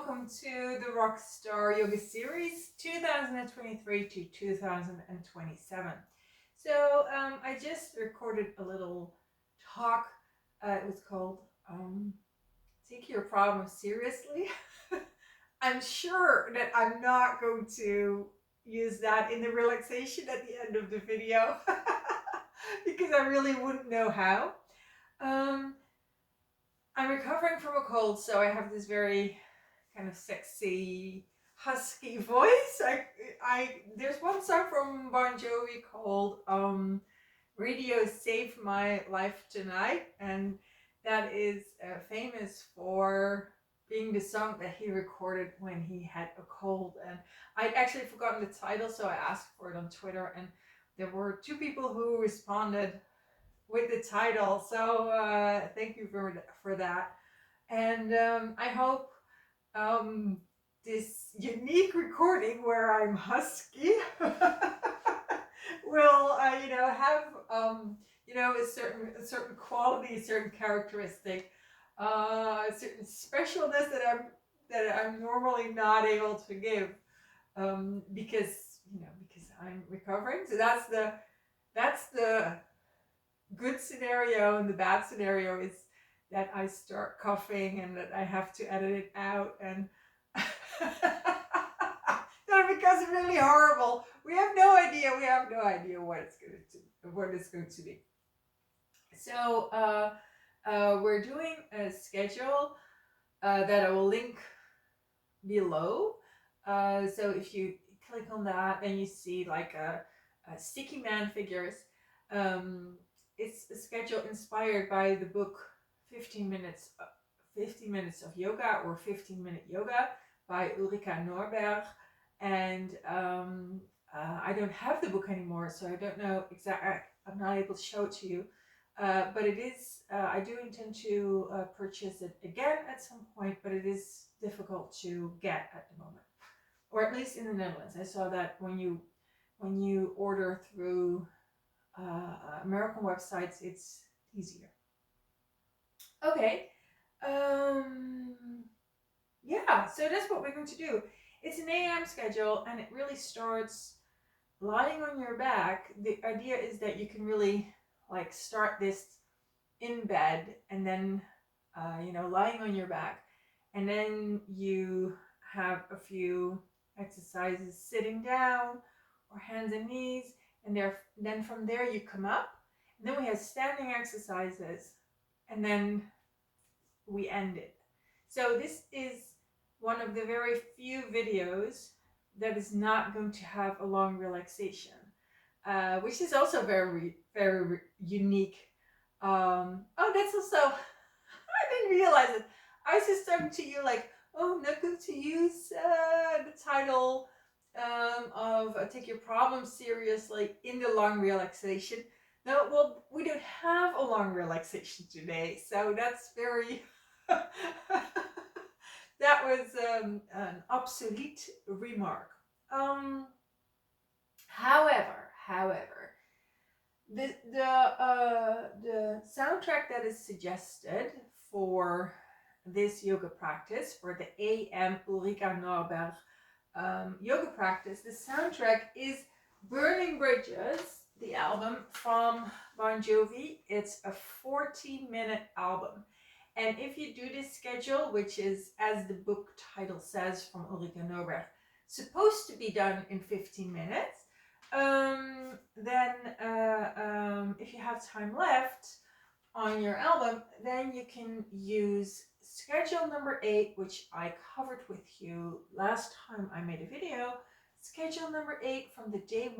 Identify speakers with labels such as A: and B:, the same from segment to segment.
A: welcome to the Rockstar Yoga Series 2023 to 2027. So I just recorded a little talk. It was called Take Your Problem Seriously. I'm sure that I'm not going to use that in the relaxation at the end of the video because I really wouldn't know how. I'm recovering from a cold, so I have this very kind of sexy, husky voice. There's one song from Bon Jovi called Radio Saved My Life Tonight, and that is famous for being the song that he recorded when he had a cold. And I'd actually forgotten the title, so I asked for it on Twitter, and there were 2 people who responded with the title, so thank you for that. And I hope this unique recording where I'm husky will have a certain quality, a certain characteristic, a certain specialness that I'm normally not able to give, because I'm recovering. So that's the good scenario, and the bad scenario is that I start coughing and that I have to edit it out, and that becomes really horrible. We have no idea what it's going to be. So we're doing a schedule that I will link below. So if you click on that, then you see like a sticky man figures. It's a schedule inspired by the book 15 minutes of yoga, or 15-minute yoga, by Ulrika Norberg. And I don't have the book anymore, so I don't know exactly. I'm not able to show it to you, but it is. I do intend to purchase it again at some point, but it is difficult to get at the moment, or at least in the Netherlands. I saw that when you order through American websites, it's easier. Okay. Yeah, so that's what we're going to do. It's an AM schedule, and it really starts lying on your back. The idea is that you can really like start this in bed, and then lying on your back, and then you have a few exercises sitting down or hands and knees, and then from there you come up, and then we have standing exercises, and then we end it. So this is one of the very few videos that is not going to have a long relaxation, which is also very, very unique. Oh, that's also, I didn't realize it. I was just talking to you like, oh, I'm not going to use the title of Take Your Problem Seriously in the long relaxation. No, well, we don't have a long relaxation today, so that's very that was an obsolete remark. However, the soundtrack that is suggested for this yoga practice, for the AM Ulrika Norberg yoga practice, the soundtrack is Burning Bridges, the album from Bon Jovi. It's a 40-minute album. And if you do this schedule, which is, as the book title says, from Ulrika Norberg, supposed to be done in 15 minutes, then if you have time left on your album, then you can use schedule number 8, which I covered with you last time I made a video. Schedule number 8 from the day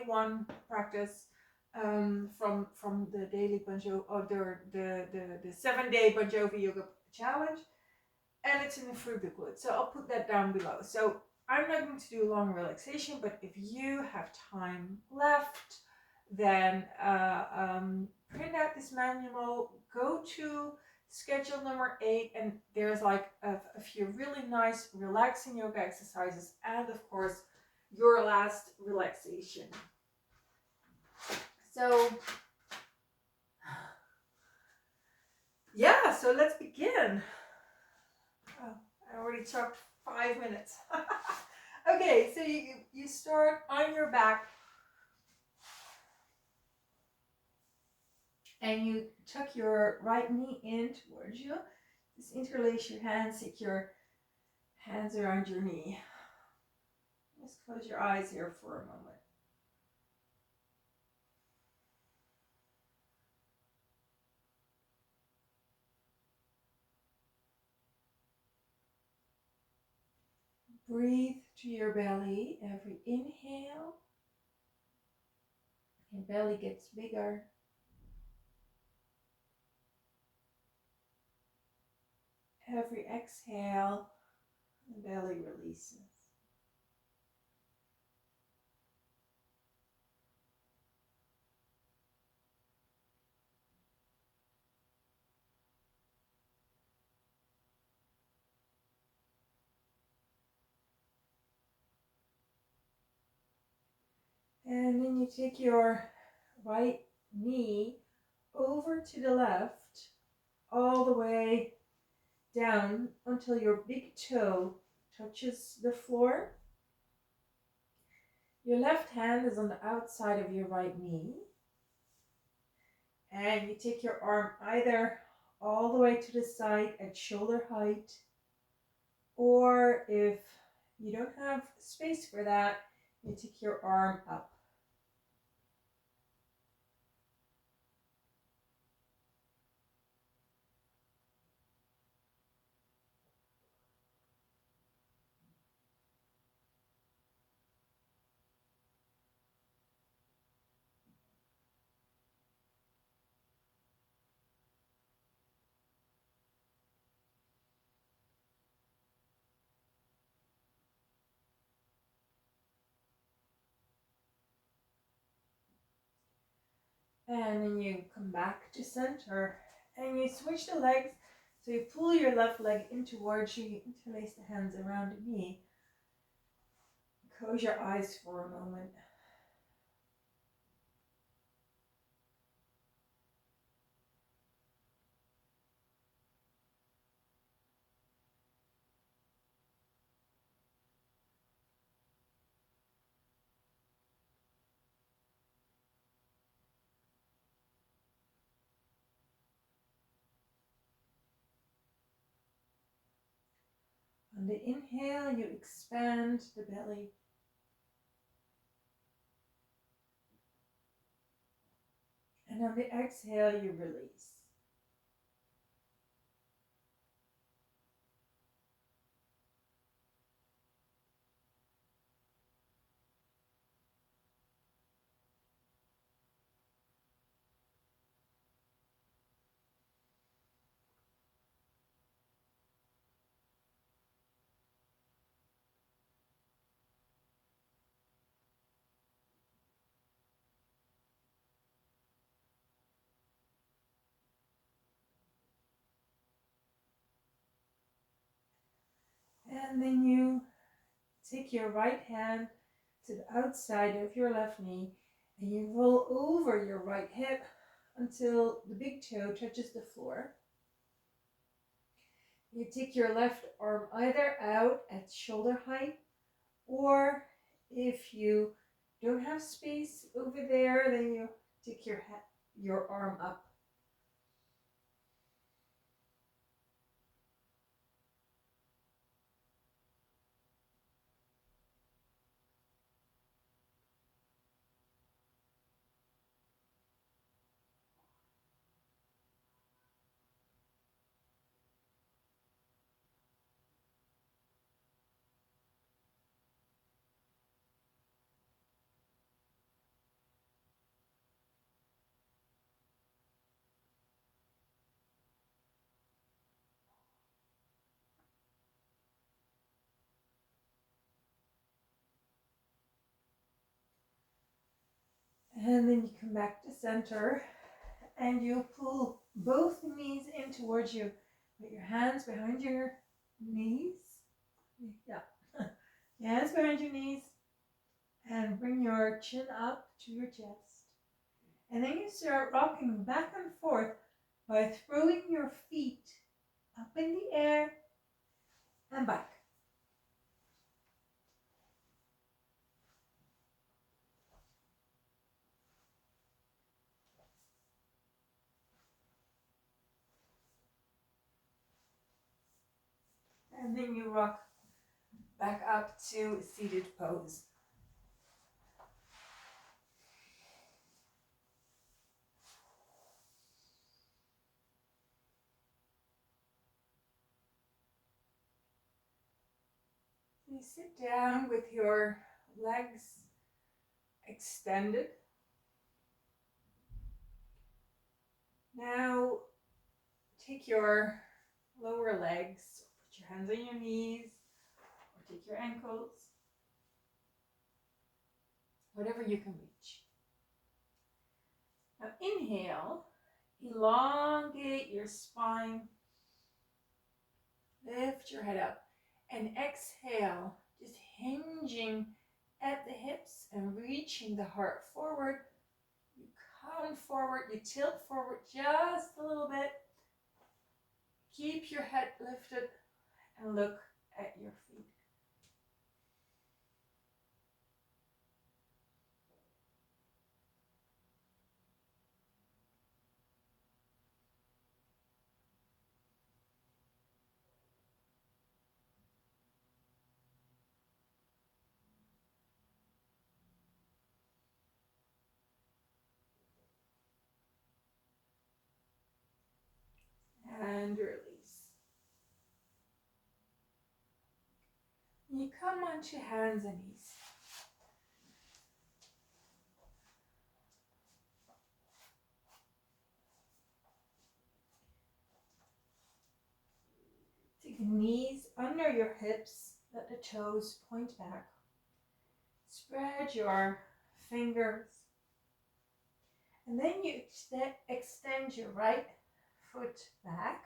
A: one practice, from the daily Bon Jovi, or the 7-day Bon Jovi yoga challenge, and it's in the free booklet. So I'll put that down below. So I'm not going to do a long relaxation, but if you have time left, then print out this manual, go to schedule number 8, and there's like a few really nice relaxing yoga exercises, and of course your last relaxation. So yeah, so let's begin. Oh, I already talked 5 minutes. Okay, so you start on your back and you tuck your right knee in towards you. Just interlace your hands, take your hands around your knee. Just close your eyes here for a moment. Breathe to your belly. Every inhale, your belly gets bigger. Every exhale, the belly releases. And then you take your right knee over to the left, all the way down until your big toe touches the floor. Your left hand is on the outside of your right knee. And you take your arm either all the way to the side at shoulder height, or if you don't have space for that, you take your arm up. And then you come back to center and you switch the legs. So you pull your left leg in towards you, you interlace the hands around the knee. Close your eyes for a moment. On the inhale, you expand the belly. And on the exhale, you release. And then you take your right hand to the outside of your left knee and you roll over your right hip until the big toe touches the floor. You take your left arm either out at shoulder height, or if you don't have space over there, then you take your arm up. And then you come back to center and you pull both knees in towards you. Put your hands behind your knees. Yeah. Your hands behind your knees and bring your chin up to your chest. And then you start rocking back and forth by throwing your feet up in the air and back. And then you rock back up to seated pose. You sit down with your legs extended. Now take your lower legs, put your hands on your knees, or take your ankles, whatever you can reach. Now inhale, elongate your spine, lift your head up, and exhale, just hinging at the hips and reaching the heart forward. You come forward, you tilt forward just a little bit. Keep your head lifted and look at your feet. And release. You come onto hands and knees. Take the knees under your hips, let the toes point back. Spread your fingers. And then you extend your right foot back.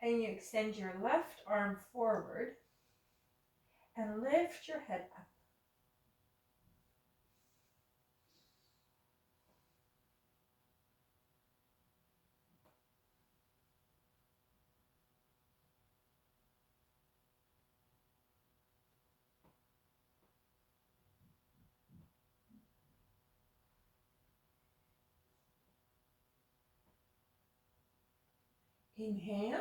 A: And you extend your left arm forward. And lift your head up. Inhale.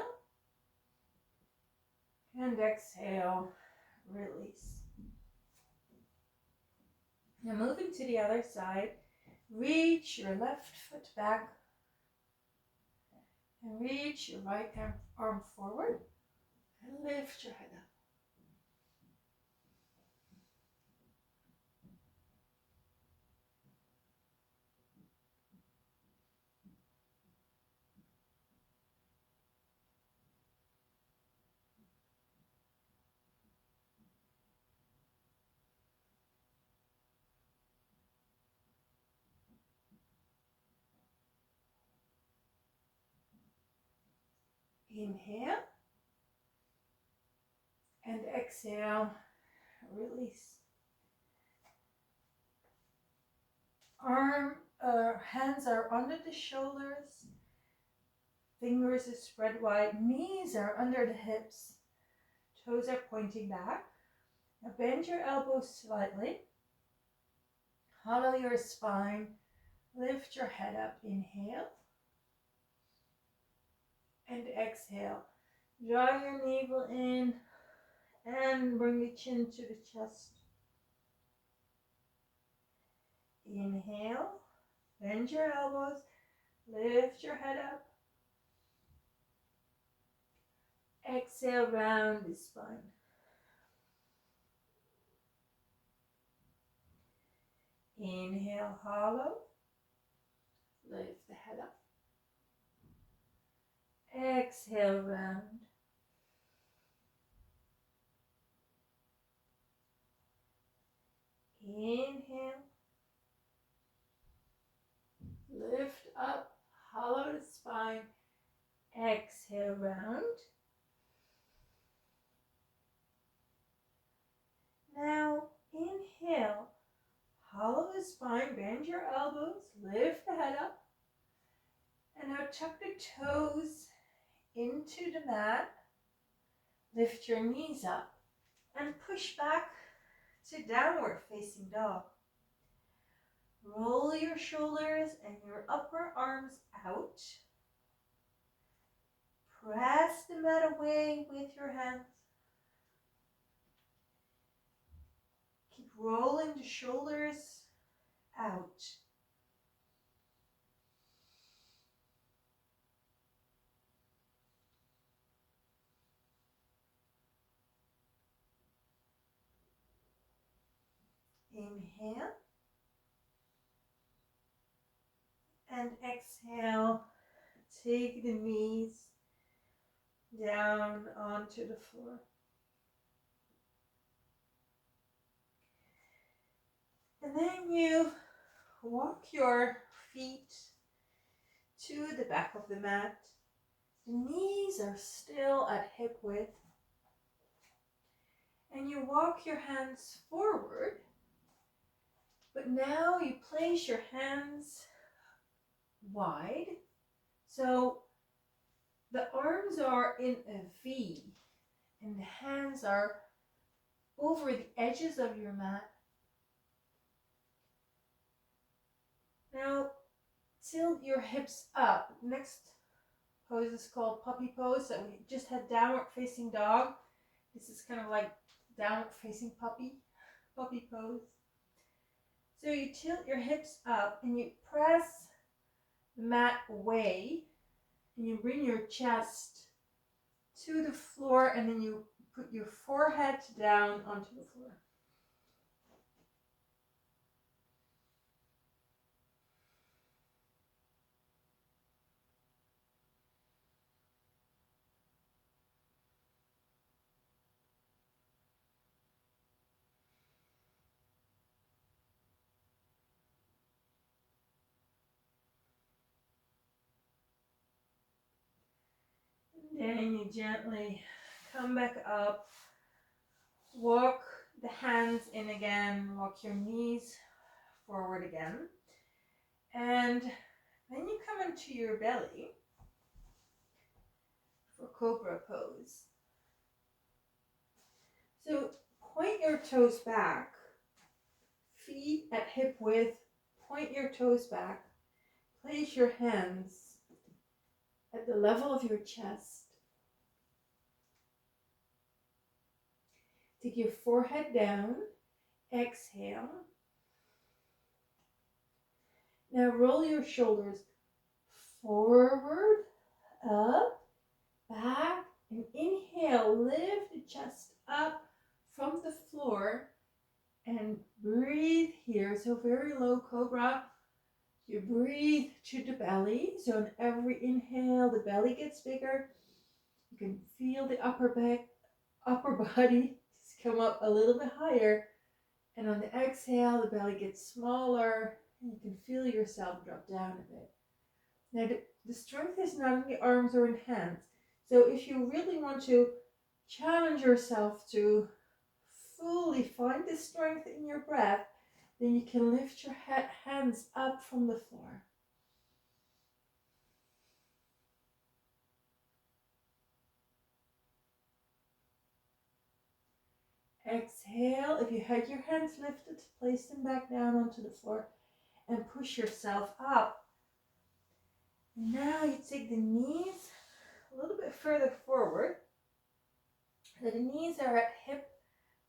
A: And exhale, release. Now moving to the other side, reach your left foot back and reach your right arm forward and lift your head up. Inhale and exhale, release. Hands are under the shoulders, fingers are spread wide, knees are under the hips, toes are pointing back. Now bend your elbows slightly, hollow your spine, lift your head up, inhale and exhale. Draw your navel in and bring the chin to the chest. Inhale, bend your elbows, lift your head up. Exhale, round the spine. Inhale, hollow, lift the head up. Exhale, round. Inhale, lift up, hollow the spine. Exhale, round. Now inhale, hollow the spine, bend your elbows, lift the head up. And now tuck the toes into the mat. Lift your knees up and push back to downward facing dog. Roll your shoulders and your upper arms out. Press the mat away with your hands. Keep rolling the shoulders out. Inhale and exhale. Take the knees down onto the floor. And then you walk your feet to the back of the mat. The knees are still at hip width. And you walk your hands forward. But now you place your hands wide. So the arms are in a V and the hands are over the edges of your mat. Now tilt your hips up. Next pose is called puppy pose. So we just had downward facing dog. This is kind of like downward facing puppy pose. So you tilt your hips up and you press the mat away and you bring your chest to the floor and then you put your forehead down onto the floor. Then you gently come back up, walk the hands in again, walk your knees forward again, and then you come into your belly for cobra pose. So point your toes back, feet at hip width, point your toes back, place your hands at the level of your chest. Take your forehead down, exhale. Now roll your shoulders forward, up, back, and inhale, lift the chest up from the floor and breathe here. So very low cobra. You breathe to the belly. So on every inhale, the belly gets bigger. You can feel the upper body just come up a little bit higher. And on the exhale, the belly gets smaller and you can feel yourself drop down a bit. Now the strength is not in the arms or in hands. So if you really want to challenge yourself to fully find the strength in your breath, then you can lift your hands up from the floor. Exhale. If you had your hands lifted, place them back down onto the floor and push yourself up. Now you take the knees a little bit further forward. So the knees are at hip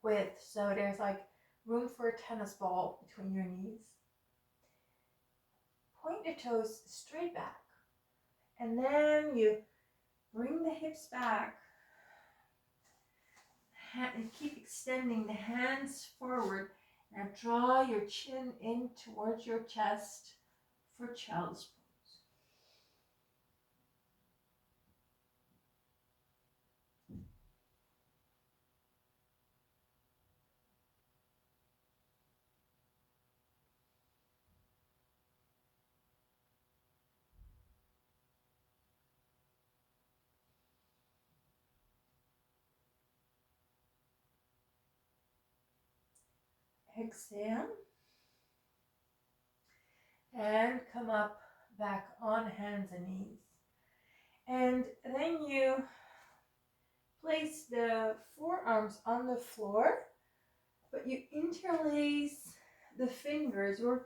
A: width, so there's like room for a tennis ball between your knees. Point the toes straight back, and then you bring the hips back and keep extending the hands forward. Now draw your chin in towards your chest for child's pose. Exhale and come up back on hands and knees. And then you place the forearms on the floor, but you interlace the fingers. We're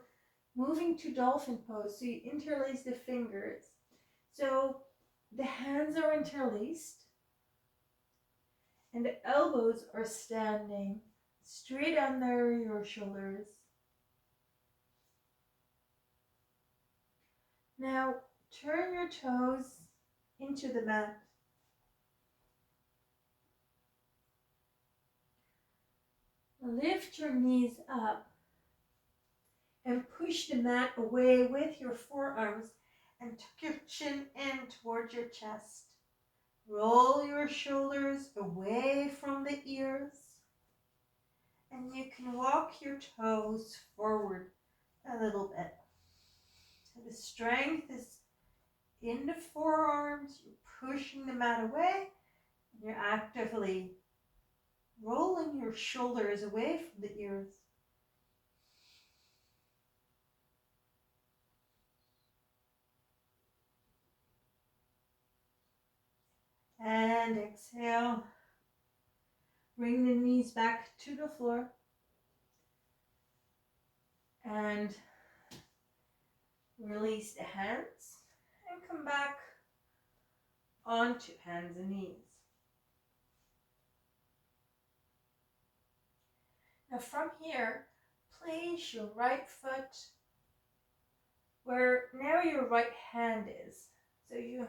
A: moving to dolphin pose, so you interlace the fingers. So the hands are interlaced and the elbows are standing straight under your shoulders. Now turn your toes into the mat. Lift your knees up and push the mat away with your forearms and tuck your chin in towards your chest. Roll your shoulders away from the ears, and you can walk your toes forward a little bit. So the strength is in the forearms, you're pushing the mat away, and you're actively rolling your shoulders away from the ears. And exhale. Bring the knees back to the floor. And release the hands and come back onto hands and knees. Now from here, place your right foot where now your right hand is. So you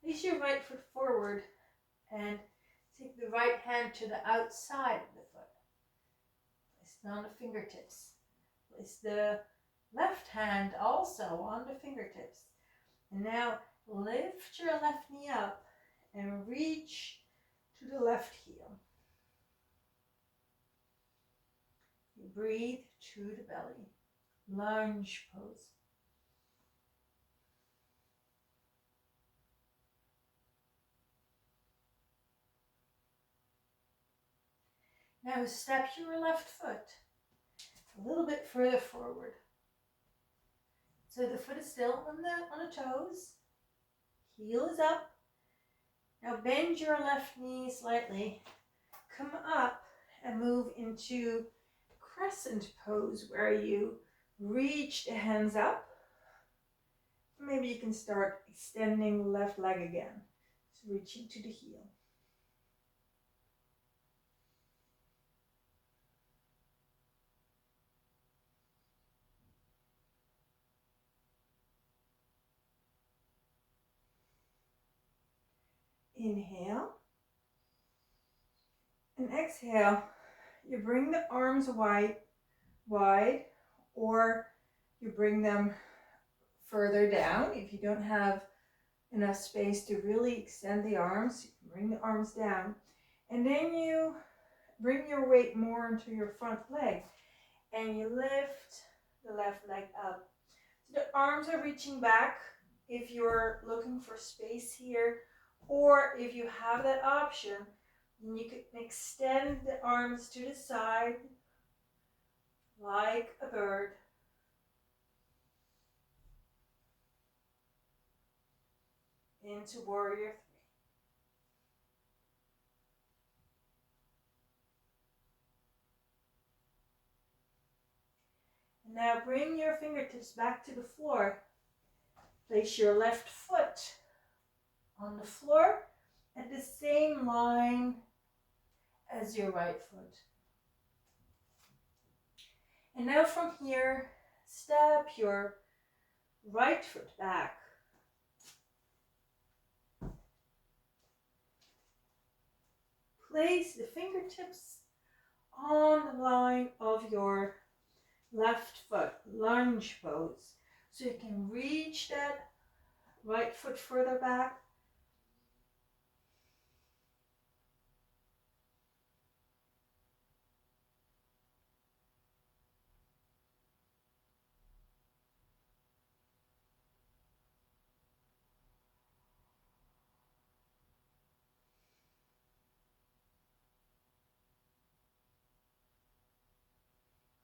A: place your right foot forward and take the right hand to the outside of the foot. Place it on the fingertips. Place the left hand also on the fingertips. And now lift your left knee up and reach to the left heel. You breathe to the belly. Lunge pose. Now step your left foot a little bit further forward. So the foot is still on the toes. Heel is up. Now bend your left knee slightly. Come up and move into Crescent pose where you reach the hands up. Maybe you can start extending the left leg again. So reaching to the heel. Inhale. And exhale. You bring the arms wide, or you bring them further down. If you don't have enough space to really extend the arms, you can bring the arms down. And then you bring your weight more into your front leg and you lift the left leg up. So the arms are reaching back if you're looking for space here, or if you have that option, then you can extend the arms to the side like a bird. Into warrior 3. And now bring your fingertips back to the floor. Place your left foot on the floor at the same line as your right foot. And now from here, step your right foot back. Place the fingertips on the line of your left foot, lunge pose. So you can reach that right foot further back.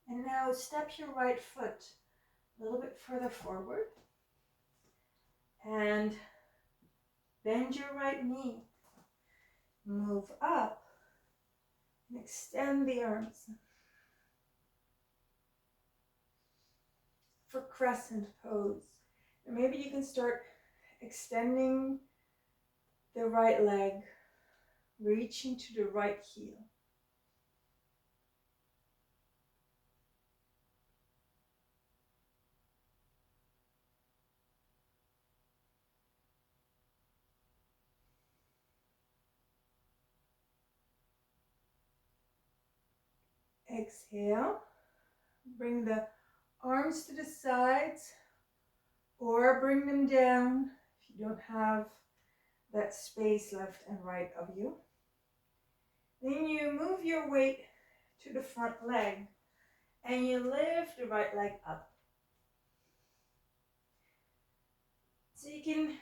A: And now step your right foot a little bit further forward. And bend your right knee. Move up and extend the arms. For crescent pose. And maybe you can start extending the right leg, reaching to the right heel. Exhale. Bring the arms to the sides or bring them down if you don't have that space left and right of you. Then you move your weight to the front leg and you lift the right leg up. So you can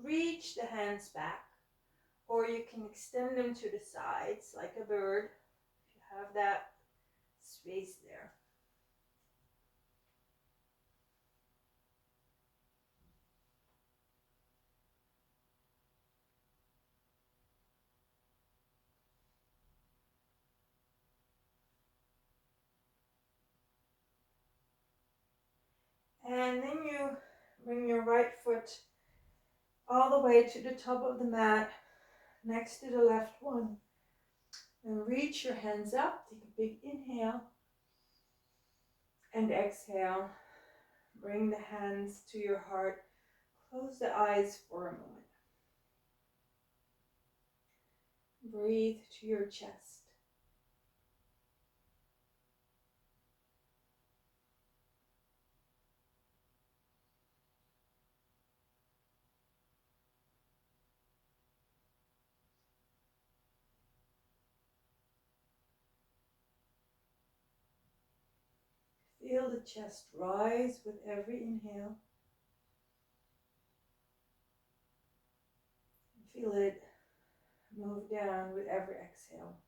A: reach the hands back or you can extend them to the sides like a bird if you have that space there. And then you bring your right foot all the way to the top of the mat next to the left one. And reach your hands up. Take a big inhale. And exhale. Bring the hands to your heart. Close the eyes for a moment. Breathe to your chest. Feel the chest rise with every inhale. Feel it move down with every exhale.